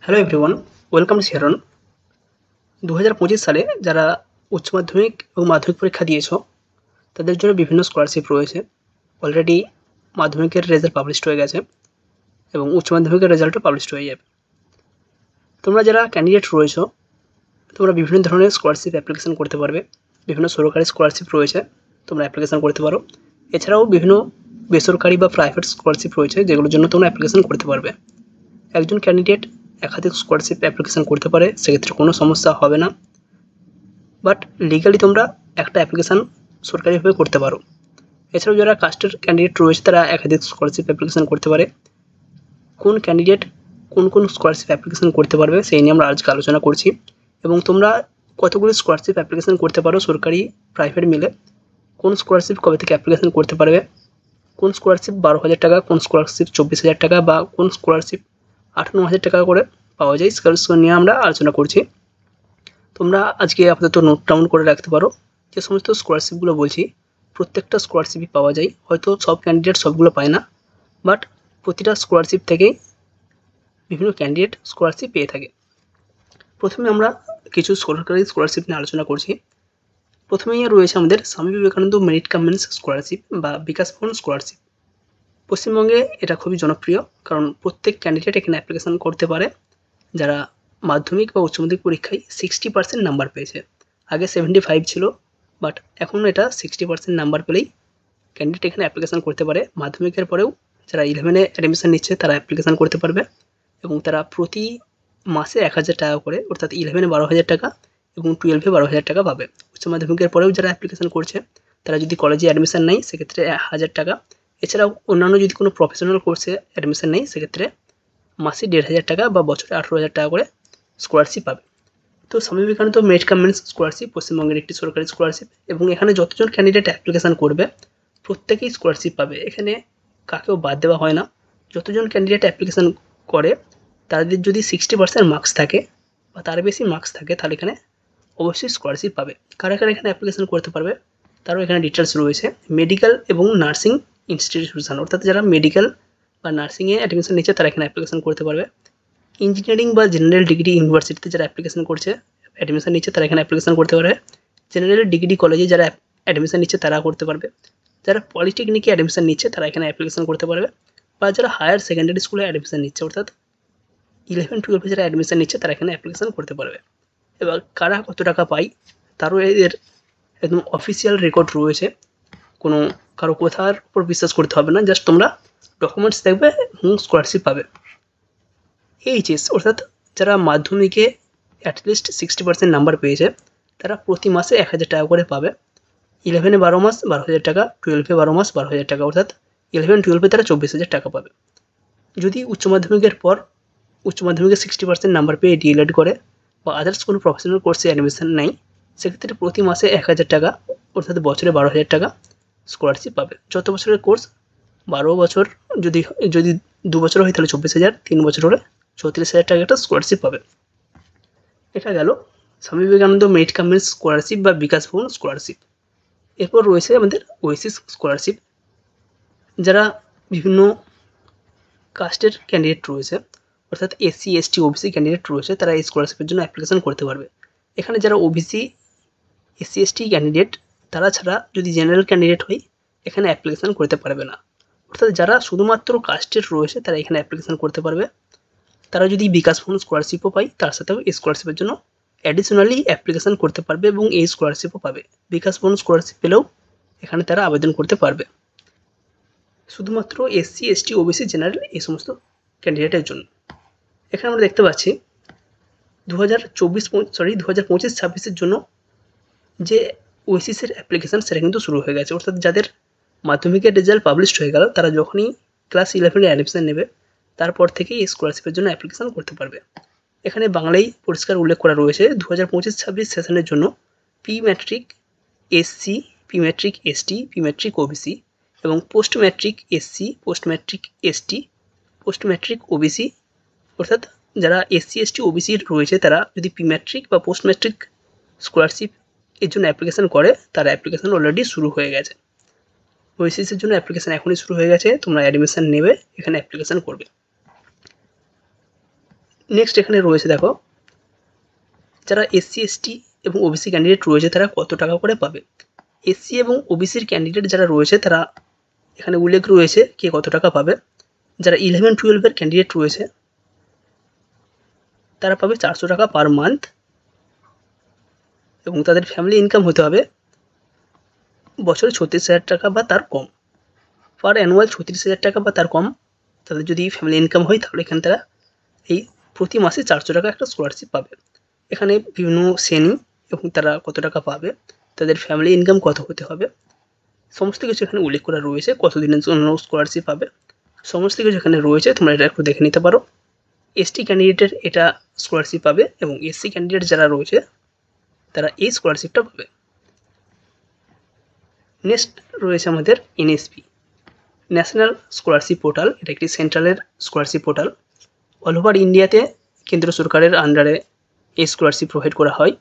Hello everyone, welcome to Sharon. 2025 সালে যারা উচ্চ মাধ্যমিক এবং মাধ্যমিক পরীক্ষা দিয়েছো তাদের জন্য বিভিন্ন স্কলারশিপ রয়েছে। অলরেডি মাধ্যমিকের রেজাল্ট পাবলিশড হয়ে গেছে এবং উচ্চ মাধ্যমিকের রেজাল্টও পাবলিশড হয়ে যাবে। তোমরা যারা ক্যান্ডিডেট রয়েছো তোমরা বিভিন্ন ধরনের স্কলারশিপ অ্যাপ্লিকেশন করতে পারবে। বিভিন্ন সরকারি স্কলারশিপ রয়েছে, তোমরা অ্যাপ্লিকেশন করতে পারো। এছাড়াও বিভিন্ন বেসরকারি বা প্রাইভেট স্কলারশিপ রয়েছে যেগুলোর জন্য তোমরা অ্যাপ্লিকেশন করতে পারবে। একজন ক্যান্ডিডেট একাধিক স্কলারশিপ অ্যাপ্লিকেশন করতে পারে, সেক্ষেত্রে কোনো সমস্যা হবে না। বাট লিগালি তোমরা একটা অ্যাপ্লিকেশান সরকারিভাবে করতে পারো। এছাড়াও যারা কাস্টের ক্যান্ডিডেট রয়েছে তারা একাধিক স্কলারশিপ অ্যাপ্লিকেশান করতে পারে। কোন ক্যান্ডিডেট কোন স্কলারশিপ অ্যাপ্লিকেশান করতে পারবে সেই নিয়ে আমরা আজকে আলোচনা করছি। এবং তোমরা কতগুলি স্কলারশিপ অ্যাপ্লিকেশান করতে পারো সরকারি প্রাইভেট মিলে, কোন স্কলারশিপ কবে থেকে অ্যাপ্লিকেশান করতে পারবে, কোন স্কলারশিপ 12,000 টাকা, কোন স্কলারশিপ 24,000 টাকা বা কোন স্কলারশিপ 8-9,000 টাকা করে পাওয়া যায়, সেগুলো নিয়ে আমরা আলোচনা করছি। তোমরা আজকে আপাতত নোট ডাউন করে রাখতে পারো। যে সমস্ত স্কলারশিপগুলো বলছি প্রত্যেকটা স্কলারশিপই পাওয়া যায়। হয়তো সব ক্যান্ডিডেট সবগুলো পায় না, বাট প্রতিটা স্কলারশিপ থেকেই বিভিন্ন ক্যান্ডিডেট স্কলারশিপ পেয়ে থাকে। প্রথমে আমরা কিছু সরকারি স্কলারশিপ নিয়ে আলোচনা করছি। প্রথমেই রয়েছে আমাদের Swami Vivekananda merit cum means scholarship বা বিকাশ ভবন স্কলারশিপ। পশ্চিমবঙ্গে এটা খুবই জনপ্রিয়, কারণ প্রত্যেক ক্যান্ডিডেট এখানে অ্যাপ্লিকেশন করতে পারে যারা মাধ্যমিক বা উচ্চ মাধ্যমিক পরীক্ষায় 60% নাম্বার পেয়েছে। আগে 75 ছিল, বাট এখন এটা 60% নাম্বার পেলেই ক্যান্ডিডেট এখানে অ্যাপ্লিকেশন করতে পারে। মাধ্যমিকের পরেও যারা 11-এ অ্যাডমিশন নিচ্ছে তারা অ্যাপ্লিকেশন করতে পারবে এবং তারা প্রতি মাসে 1,000 টাকা করে, অর্থাৎ 11-এ 12,000 টাকা এবং 12-এ 12,000 টাকা পাবে। উচ্চ মাধ্যমিকের পরেও যারা অ্যাপ্লিকেশন করছে তারা যদি কলেজে অ্যাডমিশন নেয় সেক্ষেত্রে 1,000 টাকা। এছাড়াও অন্যান্য যদি কোনো প্রফেশনাল কোর্সে অ্যাডমিশন নেয় সেক্ষেত্রে মাসে 1,500 টাকা বা বছরে 18,000 টাকা করে স্কলারশিপ পাবে। তো Swami Vivekananda merit cum means scholarship পশ্চিমবঙ্গের একটি সরকারি স্কলারশিপ এবং এখানে যতজন ক্যান্ডিডেট অ্যাপ্লিকেশন করবে প্রত্যেকেই স্কলারশিপ পাবে। এখানে কাকেও বাদ দেওয়া হয় না। যতজন ক্যান্ডিডেট অ্যাপ্লিকেশন করে তাদের যদি 60% মার্কস থাকে বা তার বেশি মার্কস থাকে তাহলে এখানে অবশ্যই স্কলারশিপ পাবে। কারা কারা এখানে অ্যাপ্লিকেশন করতে পারবে তারও এখানে ডিটেলস রয়েছে। মেডিকেল এবং নার্সিং ইনস্টিটিউশন, অর্থাৎ যারা মেডিকেল বা নার্সিংয়ে অ্যাডমিশন নিচ্ছে তারা এখানে অ্যাপ্লিকেশন করতে পারবে। ইঞ্জিনিয়ারিং বা জেনারেল ডিগ্রি ইউনিভার্সিটিতে যারা অ্যাপ্লিকেশন করছে অ্যাডমিশন নিচ্ছে তারা এখানে অ্যাপ্লিকেশন করতে পারবে। জেনারেল ডিগ্রি কলেজে যারা অ্যাডমিশন নিচ্ছে তারা করতে পারবে। যারা পলিটেকনিকে অ্যাডমিশন নিচ্ছে তারা এখানে অ্যাপ্লিকেশন করতে পারবে। বা যারা হায়ার সেকেন্ডারি স্কুলে অ্যাডমিশন নিচ্ছে, অর্থাৎ 11-12 যারা অ্যাডমিশন নিচ্ছে তারা এখানে অ্যাপ্লিকেশন করতে পারবে। এবার কারা কত টাকা পায় তারও এদের একদম অফিসিয়াল রেকর্ড রয়েছে। কোনো কারো কথার উপর বিশ্বাস করতে হবে না, জাস্ট তোমরা ডকুমেন্টস দেখবে স্কলারশিপ পাবে। এইচএস, অর্থাৎ যারা মাধ্যমিকে অ্যাটলিস্ট 60% নাম্বার পেয়েছে তারা প্রতি মাসে 1,000 টাকা করে পাবে। 11-এ 12 মাস 12,000 টাকা, 12-এ 12 মাস 12,000 টাকা, অর্থাৎ 11-12-এ তারা 24,000 টাকা পাবে। যদি উচ্চ মাধ্যমিকের পর উচ্চ মাধ্যমিকে 60% নাম্বার পেয়ে ডিএলএড করে বা আদার্স কোনো প্রফেশনাল কোর্সে অ্যাডমিশন নেয় সেক্ষেত্রে প্রতি মাসে 1,000 টাকা, অর্থাৎ বছরে 12,000 টাকা স্কলারশিপ পাবে। যত বছরের কোর্স, 12 বছর যদি যদি 2 বছর হয় তাহলে 24,000, 3 বছর হলে 34,000 টাকা একটা স্কলারশিপ পাবে। এটা গেল Swami Vivekananda merit cum means scholarship বা বিকাশ ভবন স্কলারশিপ। এরপর রয়েছে আমাদের ওয়েসিস স্কলারশিপ। যারা বিভিন্ন কাস্টের ক্যান্ডিডেট রয়েছে, অর্থাৎ এসসি এসটি ওবিসি ক্যান্ডিডেট রয়েছে, তারা এই স্কলারশিপের জন্য অ্যাপ্লিকেশন করতে পারবে। এখানে যারা ওবিসি এসসি এসটি ক্যান্ডিডেট তারা ছাড়া যদি জেনারেল ক্যান্ডিডেট হয় এখানে অ্যাপ্লিকেশন করতে পারবে না। অর্থাৎ যারা শুধুমাত্র কাস্টের রয়েছে তারা এখানে অ্যাপ্লিকেশন করতে পারবে। তারা যদি বিকাশ ভবন স্কলারশিপও পায় তার সাথেও এই স্কলারশিপের জন্য অ্যাডিশনালি অ্যাপ্লিকেশন করতে পারবে এবং এই স্কলারশিপও পাবে। বিকাশ ভবন স্কলারশিপ পেলেও এখানে তারা আবেদন করতে পারবে। শুধুমাত্র এসসি এসটি ওবিসি জেনারেল এই সমস্ত ক্যান্ডিডেটের জন্য। এখানে আমরা দেখতে পাচ্ছি 2025-26 জন্য যে ওয়েসিসের অ্যাপ্লিকেশান সেটা কিন্তু শুরু হয়ে গেছে। অর্থাৎ যাদের মাধ্যমিকের রেজাল্ট পাবলিশড হয়ে গেল তারা যখনই ক্লাস 11-এ অ্যাডমিশন নেবে তারপর থেকেই এই স্কলারশিপের জন্য অ্যাপ্লিকেশান করতে পারবে। এখানে বাংলায় পরিষ্কার উল্লেখ করা রয়েছে 2025-26 সেশনের জন্য pre matric SC, pre matric ST, pre matric OBC এবং post matric SC, post matric ST, post matric OBC, অর্থাৎ যারা এসসি এসটি ওবিসি রয়েছে তারা যদি প্রি ম্যাট্রিক বা পোস্ট ম্যাট্রিক স্কলারশিপ এর জন্য অ্যাপ্লিকেশান করে তার অ্যাপ্লিকেশান অলরেডি শুরু হয়ে গেছে। ওয়েসিসের জন্য অ্যাপ্লিকেশান এখনই শুরু হয়ে গেছে, তোমরা অ্যাডমিশন নেবে এখানে অ্যাপ্লিকেশান করবে। নেক্সট এখানে রয়েছে দেখো, যারা এসসি এসটি এবং ওবিসি ক্যান্ডিডেট রয়েছে তারা কত টাকা করে পাবে। এসসি এবং ওবিসির ক্যান্ডিডেট যারা রয়েছে তারা এখানে উল্লেখ রয়েছে কে কত টাকা পাবে। যারা 11-12 ক্যান্ডিডেট রয়েছে তারা পাবে 400 টাকা পার মান্থ, এবং তাদের ফ্যামিলি ইনকাম হতে হবে বছরে 36,000 টাকা বা তার কম। পার অ্যানুয়াল 36,000 টাকা বা তার কম তাদের যদি ফ্যামিলি ইনকাম হয়, তাহলে এখানে তারা এই প্রতি মাসে 400 টাকা একটা স্কলারশিপ পাবে। এখানে বিভিন্ন শ্রেণী এবং তারা কত টাকা পাবে, তাদের ফ্যামিলি ইনকাম কত হতে হবে, সমস্ত কিছু এখানে উল্লেখ করা রয়েছে। কতদিনের জন্য স্কলারশিপ পাবে সমস্ত কিছু এখানে রয়েছে, তোমরা এটা একটু দেখে নিতে পারো। এসটি ক্যান্ডিডেটের এটা স্কলারশিপ পাবে এবং এসসি ক্যান্ডিডেট যারা রয়েছে তারা এই স্কলারশিপটা পাবে। নেক্সট রয়েছে আমাদের এনএসপি, ন্যাশনাল স্কলারশিপ পোর্টাল। এটা একটি সেন্ট্রালের স্কলারশিপ পোর্টাল। অল ওভার ইন্ডিয়াতে কেন্দ্র সরকারের আন্ডারে এই স্কলারশিপ প্রোভাইড করা হয়,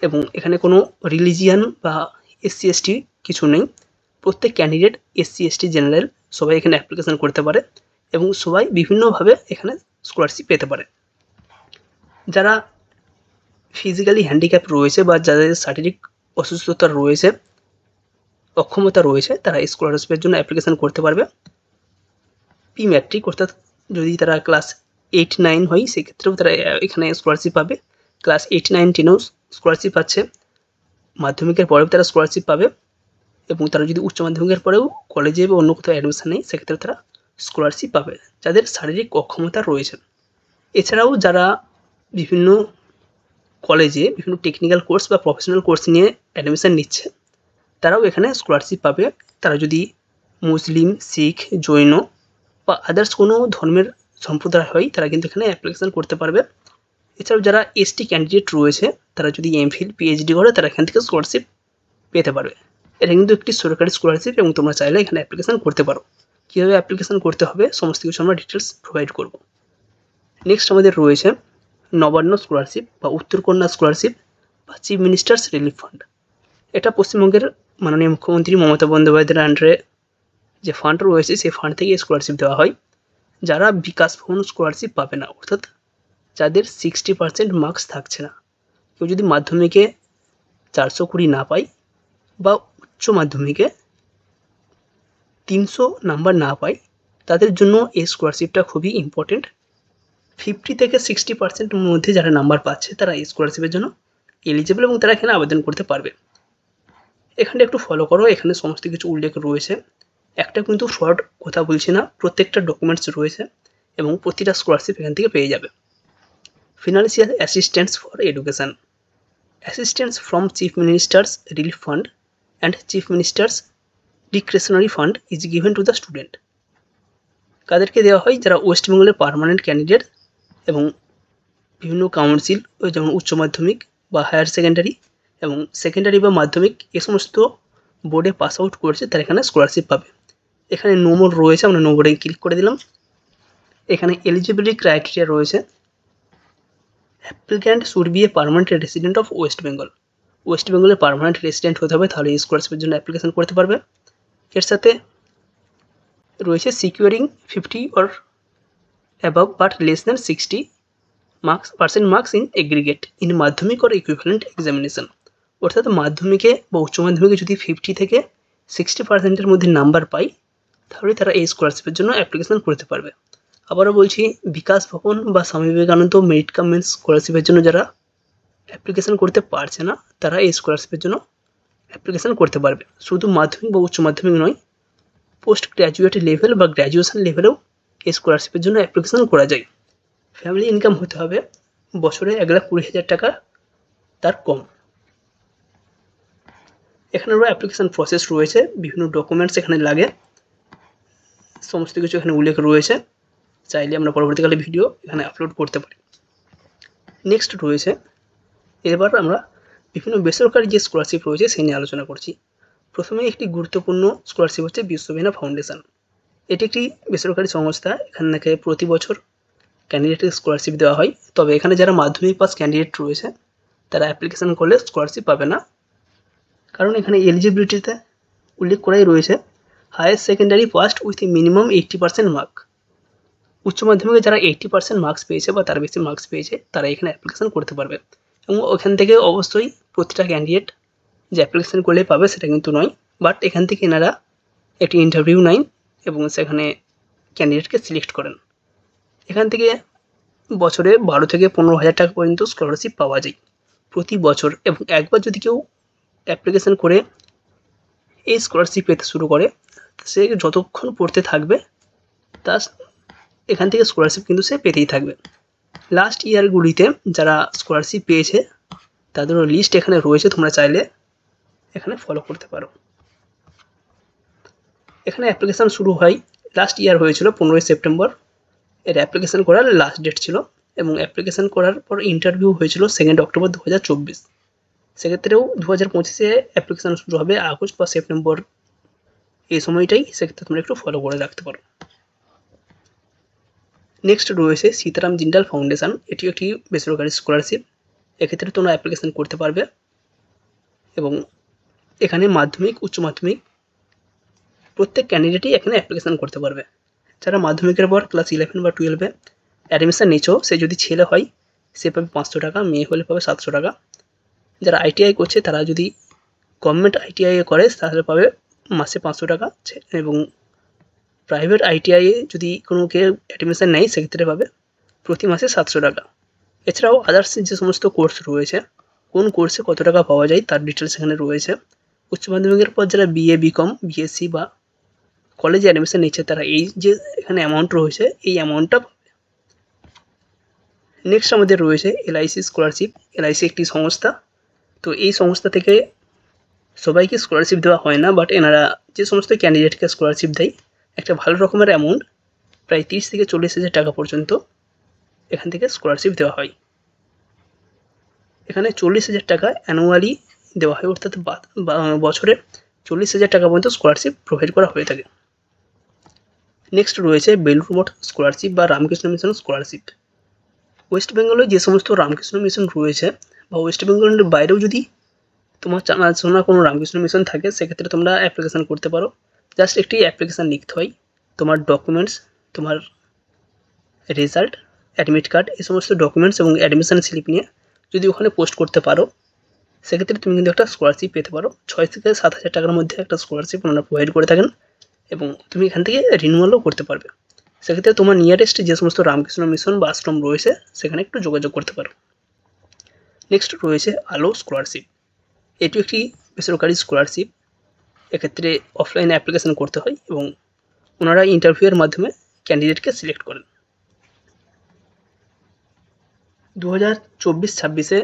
এবং এখানে কোনো রিলিজিয়ান বা এসসি এসটি কিছু নেই। প্রত্যেক ক্যান্ডিডেট এসসি এসটি জেনারেল সবাই এখানে অ্যাপ্লিকেশন করতে পারে এবং সবাই বিভিন্নভাবে এখানে স্কলারশিপ পেতে পারে। যারা ফিজিক্যালি হ্যান্ডিক্যাপ রয়েছে বা যাদের শারীরিক অসুস্থতা রয়েছে, অক্ষমতা রয়েছে, তারা এই স্কলারশিপের জন্য অ্যাপ্লিকেশন করতে পারবে। পি ম্যাট্রিক অর্থাৎ যদি তারা ক্লাস 8-9 হয় সেক্ষেত্রেও তারা এখানে স্কলারশিপ পাবে। ক্লাস 8-9-10ও স্কলারশিপ পাচ্ছে। মাধ্যমিকের পরেও তারা স্কলারশিপ পাবে, এবং তারা যদি উচ্চ মাধ্যমিকের পরেও কলেজে বা অন্য কোথাও অ্যাডমিশন নেয় সেক্ষেত্রে তারা স্কলারশিপ পাবে যাদের শারীরিক অক্ষমতা রয়েছে। এছাড়াও যারা বিভিন্ন কলেজে বিভিন্ন টেকনিক্যাল কোর্স বা প্রফেশনাল কোর্স নিয়ে অ্যাডমিশন নিচ্ছে তারাও এখানে স্কলারশিপ পাবে। তারা যদি মুসলিম, শিখ, জৈন বা আদার্স কোনো ধর্মের সম্প্রদায় হয় তারা কিন্তু এখানে অ্যাপ্লিকেশন করতে পারবে। এছাড়াও যারা এসটি ক্যান্ডিডেট রয়েছে তারা যদি এমফিল পিএইচডি করে তারা এখান থেকে স্কলারশিপ পেতে পারবে। এটা কিন্তু একটি সরকারি স্কলারশিপ এবং তোমরা চাইলে এখানে অ্যাপ্লিকেশন করতে পারো। কীভাবে অ্যাপ্লিকেশন করতে হবে সমস্ত কিছু আমরা ডিটেলস প্রোভাইড করব। নেক্সট আমাদের রয়েছে নবান্ন স্কলারশিপ বা উত্তরকন্যা স্কলারশিপ বা চিফ মিনিস্টার্স রিলিফ ফান্ড। এটা পশ্চিমবঙ্গের মাননীয় মুখ্যমন্ত্রী মমতা বন্দ্যোপাধ্যায়ের আন্ডারে যে ফান্ড রয়েছে সেই ফান্ড থেকে স্কলারশিপ দেওয়া হয়। যারা বিকাশ ভবন স্কলারশিপ পাবে না, অর্থাৎ যাদের 60% মার্কস থাকছে না, কেউ যদি মাধ্যমিকে 420 না পায় বা উচ্চ মাধ্যমিকে 300 নাম্বার না পায়, তাদের জন্য এই স্কলারশিপটা খুবই ইম্পর্টেন্ট। 50 থেকে 60% মধ্যে যারা নাম্বার পাচ্ছে তারা এই স্কলারশিপের জন্য এলিজিবল এবং তারা এখানে আবেদন করতে পারবে। এখানে একটু ফলো করো, এখানে সমস্ত কিছু উল্লেখ রয়েছে। একটা কিন্তু ফ্রড কথা বলছি না, প্রত্যেকটা ডকুমেন্টস রয়েছে এবং প্রতিটা স্কলারশিপ এখান থেকে পেয়ে যাবে। Financial assistance for education, assistance from chief ministers relief fund and chief ministers discretionary fund is given to the student. কাদেরকে দেওয়া হয়? যারা ওয়েস্ট বেঙ্গলের পার্মানেন্ট ক্যান্ডিডেট এবং বিভিন্ন কাউন্সিল যেমন উচ্চ মাধ্যমিক বা হায়ার সেকেন্ডারি এবং সেকেন্ডারি বা মাধ্যমিক এ সমস্ত বোর্ডে পাস আউট করেছে তারা এখানে স্কলারশিপ পাবে। এখানে নো মোর রয়েছে, আমরা নো মোরে ক্লিক করে দিলাম। এখানে এলিজিবিলিটি ক্রাইটেরিয়া রয়েছে। Applicant should B a permanent resident of West Bengal. West বেঙ্গলের পার্মানেন্ট রেসিডেন্ট হতে হবে, তাহলে এই স্কলারশিপের জন্য অ্যাপ্লিকেশন করতে পারবে। এর সাথে রয়েছে securing 50 or above but less than 60 marks in aggregate in মাধ্যমিক অর ইকুইভ্যালেন্ট এক্সামিনেশন। অর্থাৎ মাধ্যমিকে বা উচ্চ মাধ্যমিকে যদি 50 থেকে 60% মধ্যে নাম্বার পাই তাহলে তারা এই স্কলারশিপের জন্য অ্যাপ্লিকেশন করতে পারবে। আবারও বলছি, বিকাশ ভবন বা স্বামী বিবেকানন্দ মেরিট কাম মেন্স স্কলারশিপের জন্য যারা অ্যাপ্লিকেশন করতে পারছে না তারা এই স্কলারশিপের জন্য অ্যাপ্লিকেশন করতে পারবে। শুধু মাধ্যমিক বা উচ্চ মাধ্যমিক নয়, পোস্ট গ্র্যাজুয়েট লেভেল বা গ্র্যাজুয়েশন লেভেলেও এই স্কলারশিপের জন্য অ্যাপ্লিকেশন করা যায়। ফ্যামিলি ইনকাম হতে হবে বছরে 1,20,000 টাকা তার কম। এখানে অ্যাপ্লিকেশন প্রসেস রয়েছে, বিভিন্ন ডকুমেন্টস এখানে লাগে, সমস্ত কিছু এখানে উল্লেখ রয়েছে। চাইলে আমরা পরবর্তীকালে ভিডিও এখানে আপলোড করতে পারি। নেক্সট রয়েছে, এবার আমরা বিভিন্ন বেসরকারি যে স্কলারশিপ রয়েছে সেই নিয়ে আলোচনা করছি। প্রথমে একটি গুরুত্বপূর্ণ স্কলারশিপ হচ্ছে বিশ্ববিনা ফাউন্ডেশন। এটি একটি বেসরকারি সংস্থা, এখান থেকে প্রতি বছর ক্যান্ডিডেটকে স্কলারশিপ দেওয়া হয়। তবে এখানে যারা মাধ্যমিক পাস ক্যান্ডিডেট রয়েছে তারা অ্যাপ্লিকেশন করলে স্কলারশিপ পাবে না, কারণ এখানে এলিজিবিলিটিতে উল্লেখ করাই রয়েছে higher secondary passed with a minimum 80% mark. উচ্চ মাধ্যমিকে যারা 80% মার্কস পেয়েছে বা তার বেশি মার্কস পেয়েছে তারা এখানে অ্যাপ্লিকেশন করতে পারবে এবং ওখান থেকে অবশ্যই প্রতিটা ক্যান্ডিডেট যে অ্যাপ্লিকেশন করলেই পাবে সেটা কিন্তু নয়, বাট এখান থেকে এনারা একটি ইন্টারভিউ নেন এবং সেখানে ক্যান্ডিডেটকে সিলেক্ট করেন। এখান থেকে বছরে 12 থেকে 15,000 টাকা পর্যন্ত স্কলারশিপ পাওয়া যায় প্রতি বছর, এবং একবার যদি কেউ অ্যাপ্লিকেশন করে এই স্কলারশিপ পেতে শুরু করে সে যতক্ষণ পড়তে থাকবে তা এখান থেকে স্কলারশিপ কিন্তু সে পেতেই থাকবে। লাস্ট ইয়ারগুলিতে যারা স্কলারশিপ পেয়েছে তাদেরও লিস্ট এখানে রয়েছে, তোমরা চাইলে এখানে ফলো করতে পারো। এখানে অ্যাপ্লিকেশান শুরু হয়, লাস্ট ইয়ার হয়েছিল 15ই সেপ্টেম্বর এর অ্যাপ্লিকেশান করার লাস্ট ডেট ছিল, এবং অ্যাপ্লিকেশান করার পর ইন্টারভিউ হয়েছিল 2 অক্টোবর 2024। সেক্ষেত্রেও 2025-এ অ্যাপ্লিকেশান শুরু হবে আগস্ট বা সেপ্টেম্বর এই সময়টাই, সেক্ষেত্রে তোমরা একটু ফলো করে রাখতে পারো। নেক্সট রয়েছে সীতারাম জিন্দাল ফাউন্ডেশন, এটি একটি বেসরকারি স্কলারশিপ। এক্ষেত্রে তোমরা অ্যাপ্লিকেশান করতে পারবে এবং এখানে মাধ্যমিক উচ্চ মাধ্যমিক প্রত্যেক ক্যান্ডিডেটই এখানে অ্যাপ্লিকেশান করতে পারবে। যারা মাধ্যমিকের পর ক্লাস 11 বা 12-এ অ্যাডমিশান নিচ্ছ, সে যদি ছেলে হয় সে পাবে 500 টাকা, মেয়ে হলে পাবে 700 টাকা। যারা আইটিআই করছে তারা যদি গভর্নমেন্ট আইটিআই করে তাহলে পাবে মাসে 500 টাকা, এবং প্রাইভেট আইটিআইয়ে যদি কোনো কেউ অ্যাডমিশান নেয় সেক্ষেত্রে পাবে প্রতি মাসে 700 টাকা। এছাড়াও আদার্স যে সমস্ত কোর্স রয়েছে, কোন কোর্সে কত টাকা পাওয়া যায় তার ডিটেলস এখানে রয়েছে। উচ্চ মাধ্যমিকের পর যারা বিএ, বিকম, বিএসসি বা কলেজে অ্যাডমিশান নিচ্ছে তারা এই যে এখানে অ্যামাউন্ট রয়েছে এই অ্যামাউন্টটা পাবে। নেক্সট আমাদের রয়েছে এলআইসি স্কলারশিপ। এলআইসি একটি সংস্থা, তো এই সংস্থা থেকে সবাইকে স্কলারশিপ দেওয়া হয় না, বাট এনারা যে সমস্ত ক্যান্ডিডেটকে স্কলারশিপ দেয় একটা ভালো রকমের অ্যামাউন্ট, প্রায় 30 থেকে 40,000 টাকা পর্যন্ত এখান থেকে স্কলারশিপ দেওয়া হয়। এখানে 40,000 টাকা অ্যানুয়ালি দেওয়া হয়, অর্থাৎ বছরে 40,000 টাকা পর্যন্ত স্কলারশিপ প্রোভাইড করা হয়ে থাকে। নেক্সট রয়েছে বেলুড় মঠ স্কলারশিপ বা রামকৃষ্ণ মিশন স্কলারশিপ। ওয়েস্ট বেঙ্গলে যে সমস্ত রামকৃষ্ণ মিশন রয়েছে বা ওয়েস্ট বেঙ্গলের বাইরেও যদি তোমার জানাশোনা কোনো রামকৃষ্ণ মিশন থাকে সেক্ষেত্রে তোমরা অ্যাপ্লিকেশান করতে পারো। জাস্ট একটি অ্যাপ্লিকেশান লিখতে হয়, তোমার ডকুমেন্টস, তোমার রেজাল্ট, অ্যাডমিট কার্ড, এই সমস্ত ডকুমেন্টস এবং অ্যাডমিশান স্লিপ নিয়ে যদি ওখানে পোস্ট করতে পারো সেক্ষেত্রে তুমি কিন্তু একটা স্কলারশিপ পেতে পারো। 6 থেকে 7,000 টাকার মধ্যে একটা স্কলারশিপ ওনারা প্রোভাইড করে থাকেন, এবং তুমি এখান থেকে রিনিউয়ালও করতে পারবে। সেক্ষেত্রে তোমার নিয়ারেস্ট যে সমস্ত রামকৃষ্ণ মিশন বা আশ্রম রয়েছে সেখানে একটু যোগাযোগ করতে পারো। নেক্সট রয়েছে আলো স্কলারশিপ, এটি একটি বেসরকারি স্কলারশিপ। এক্ষেত্রে অফলাইনে অ্যাপ্লিকেশান করতে হয় এবং ওনারা ইন্টারভিউয়ের মাধ্যমে ক্যান্ডিডেটকে সিলেক্ট করেন। 2024-26-এ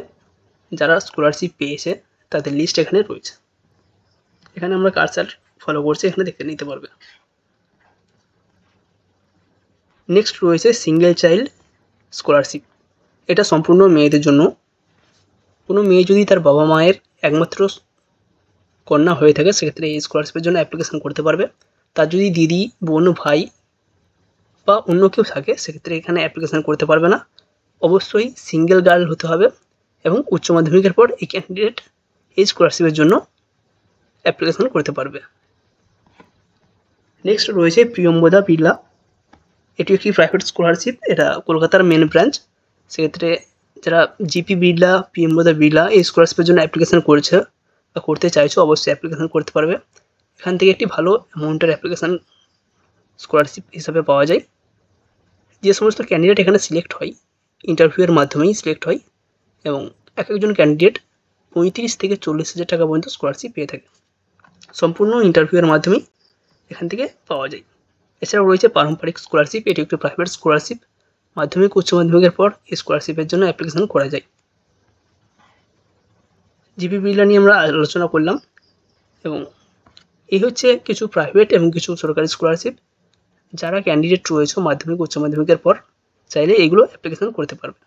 যারা স্কলারশিপ পেয়েছে তাদের লিস্ট এখানে রয়েছে। এখানে আমরা কার্সার ফলো করছি, এখানে দেখে নিতে পারবে। নেক্সট রয়েছে সিঙ্গেল চাইল্ড স্কলারশিপ, এটা সম্পূর্ণ মেয়েদের জন্য। কোনো মেয়ে যদি তার বাবা মায়ের একমাত্র কন্যা হয়ে থাকে সেক্ষেত্রে এই স্কলারশিপের জন্য অ্যাপ্লিকেশান করতে পারবে। তার যদি দিদি, বোন, ভাই বা অন্য কেউ থাকে সেক্ষেত্রে এখানে অ্যাপ্লিকেশান করতে পারবে না। অবশ্যই সিঙ্গেল গার্ল হতে হবে এবং উচ্চ মাধ্যমিকের পর এই ক্যান্ডিডেট এই স্কলারশিপের জন্য অ্যাপ্লিকেশান করতে পারবে। নেক্সট রয়েছে প্রিয়ম্বদা বিড়লা, এটি একটি প্রাইভেট স্কলারশিপ, এটা কলকাতার মেন ব্রাঞ্চ। সেক্ষেত্রে যারা জিপি বিড়লা, প্রিয়ম্বদা বিড়লা এই স্কলারশিপের জন্য অ্যাপ্লিকেশান করেছে বা করতে চাইছো অবশ্যই অ্যাপ্লিকেশান করতে পারবে। এখান থেকে একটি ভালো অ্যামাউন্টের অ্যাপ্লিকেশান স্কলারশিপ হিসাবে পাওয়া যায়। যে সমস্ত ক্যান্ডিডেট এখানে সিলেক্ট হয় ইন্টারভিউয়ের মাধ্যমেই সিলেক্ট হয়, এবং এক একজন ক্যান্ডিডেট 35 থেকে 40,000 টাকা পর্যন্ত স্কলারশিপ পেয়ে থাকে, সম্পূর্ণ ইন্টারভিউয়ের মাধ্যমেই এখান থেকে পাওয়া যায়। এছাড়াও রয়েছে পারম্পরিক স্কলারশিপ, এটি একটি প্রাইভেট স্কলারশিপ। মাধ্যমিক উচ্চ মাধ্যমিকের পর এই স্কলারশিপের জন্য অ্যাপ্লিকেশান করা যায়। জিপি বিড়লা নিয়ে আমরা আলোচনা করলাম, এবং এই হচ্ছে কিছু প্রাইভেট এবং কিছু সরকারি স্কলারশিপ। যারা ক্যান্ডিডেট রয়েছে মাধ্যমিক উচ্চ মাধ্যমিকের পর চাইলে এইগুলো অ্যাপ্লিকেশান করতে পারবে।